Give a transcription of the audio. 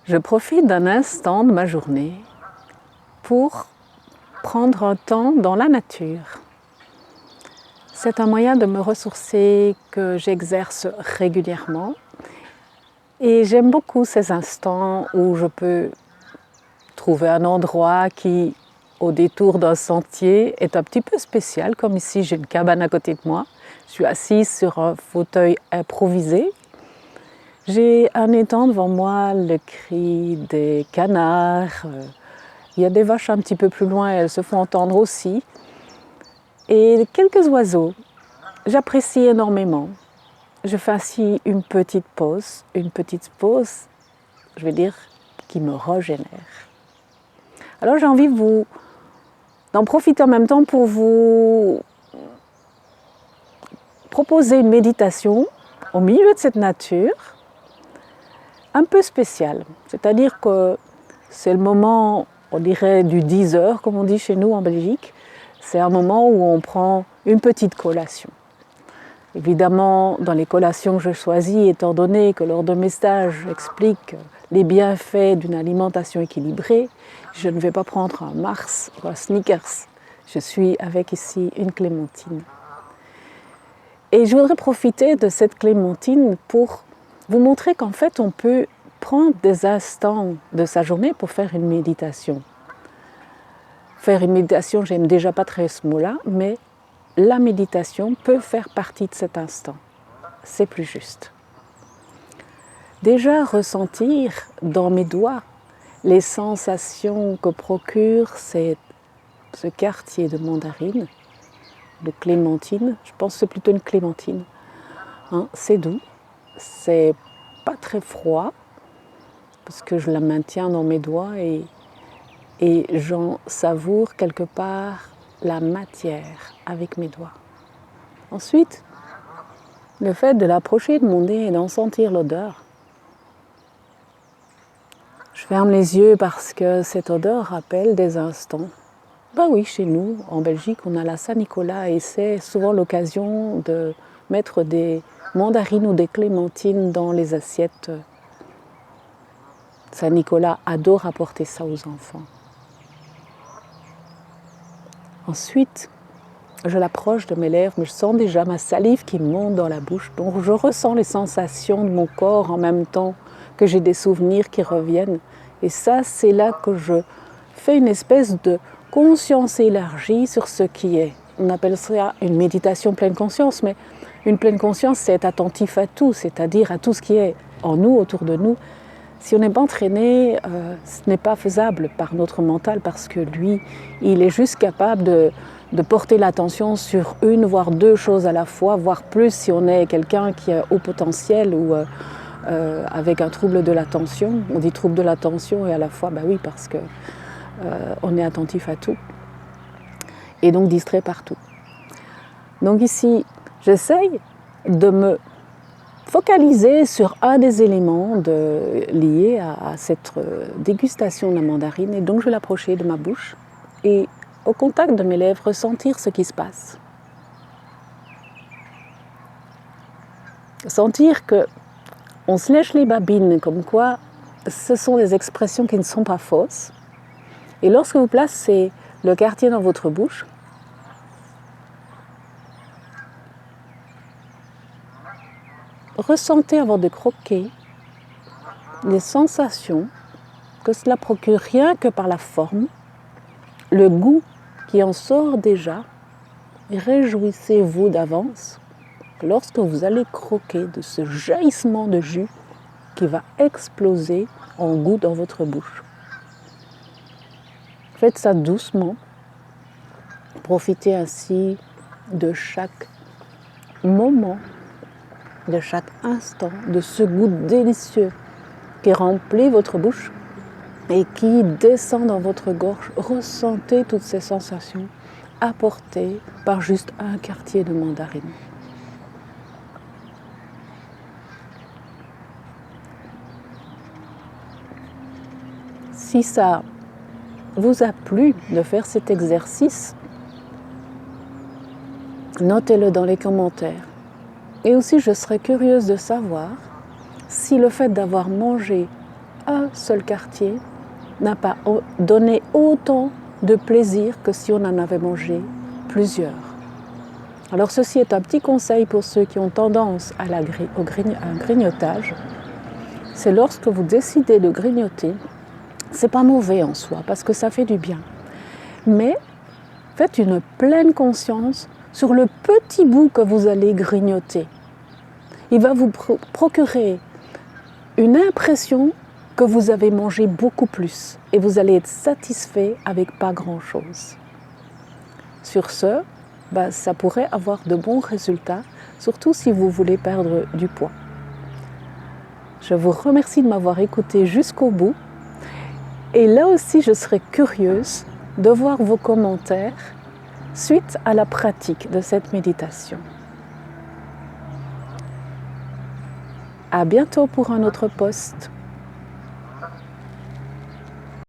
Je profite d'un instant de ma journée pour prendre un temps dans la nature. C'est un moyen de me ressourcer que j'exerce régulièrement et j'aime beaucoup ces instants où je peux trouver un endroit qui, au détour d'un sentier, est un petit peu spécial, comme ici j'ai une cabane à côté de moi. Je suis assise sur un fauteuil improvisé. J'ai un étang devant moi, le cri des canards. Il y a des vaches un petit peu plus loin, elles se font entendre aussi. Et quelques oiseaux. J'apprécie énormément. Je fais ainsi une petite pause, je vais dire, qui me régénère. Alors j'ai envie d'en profiter en même temps pour vous proposer une méditation au milieu de cette nature, un peu spéciale. C'est-à-dire que c'est le moment, on dirait du 10 heures, comme on dit chez nous en Belgique. C'est un moment où on prend une petite collation. Évidemment, dans les collations que je choisis, étant donné que lors de mes stages, j'explique les bienfaits d'une alimentation équilibrée, je ne vais pas prendre un Mars ou un Snickers. Je suis avec ici une clémentine. Et je voudrais profiter de cette clémentine pour vous montrer qu'en fait, on peut prendre des instants de sa journée pour faire une méditation. Faire une méditation, j'aime déjà pas très ce mot-là, mais la méditation peut faire partie de cet instant. C'est plus juste. Déjà ressentir dans mes doigts les sensations que procure ce quartier de mandarine, de clémentine. Je pense que c'est plutôt une clémentine. C'est doux, c'est pas très froid, parce que je la maintiens dans mes doigts et j'en savoure quelque part la matière avec mes doigts. Ensuite, le fait de l'approcher de mon nez et d'en sentir l'odeur. Je ferme les yeux parce que cette odeur rappelle des instants. Ben oui, chez nous, en Belgique, on a la Saint-Nicolas et c'est souvent l'occasion de mettre des mandarines ou des clémentines dans les assiettes. Saint-Nicolas adore apporter ça aux enfants. Ensuite, je l'approche de mes lèvres, mais je sens déjà ma salive qui monte dans la bouche. Donc je ressens les sensations de mon corps en même temps que j'ai des souvenirs qui reviennent. Et ça, c'est là que je fais une espèce de conscience élargie sur ce qui est. On appelle ça une méditation pleine conscience, mais une pleine conscience, c'est être attentif à tout, c'est-à-dire à tout ce qui est en nous, autour de nous. Si on n'est pas entraîné, ce n'est pas faisable par notre mental parce que lui, il est juste capable de porter l'attention sur une, voire deux choses à la fois, voire plus si on est quelqu'un qui a haut potentiel ou avec un trouble de l'attention. On dit trouble de l'attention et à la fois, bah oui, parce qu'on est attentif à tout et donc distrait par tout. Donc ici, j'essaye de me focaliser sur un des éléments liés à cette dégustation de la mandarine. Et donc je vais l'approcher de ma bouche et au contact de mes lèvres, ressentir ce qui se passe. Sentir qu'on se lèche les babines, comme quoi ce sont des expressions qui ne sont pas fausses. Et lorsque vous placez le quartier dans votre bouche, ressentez avant de croquer les sensations que cela procure rien que par la forme, le goût qui en sort déjà, et réjouissez-vous d'avance lorsque vous allez croquer de ce jaillissement de jus qui va exploser en goût dans votre bouche. Faites ça doucement, profitez ainsi de chaque moment, de chaque instant, de ce goût délicieux qui remplit votre bouche et qui descend dans votre gorge. Ressentez toutes ces sensations apportées par juste un quartier de mandarine. Si ça vous a plu de faire cet exercice, notez-le dans les commentaires. Et aussi, je serais curieuse de savoir si le fait d'avoir mangé un seul quartier n'a pas donné autant de plaisir que si on en avait mangé plusieurs. Alors ceci est un petit conseil pour ceux qui ont tendance à un grignotage. C'est lorsque vous décidez de grignoter, c'est pas mauvais en soi parce que ça fait du bien. Mais faites une pleine conscience sur le petit bout que vous allez grignoter. Il va vous procurer une impression que vous avez mangé beaucoup plus et vous allez être satisfait avec pas grand-chose. Sur ce, ça pourrait avoir de bons résultats, surtout si vous voulez perdre du poids. Je vous remercie de m'avoir écouté jusqu'au bout. Et là aussi, je serais curieuse de voir vos commentaires suite à la pratique de cette méditation. À bientôt pour un autre post.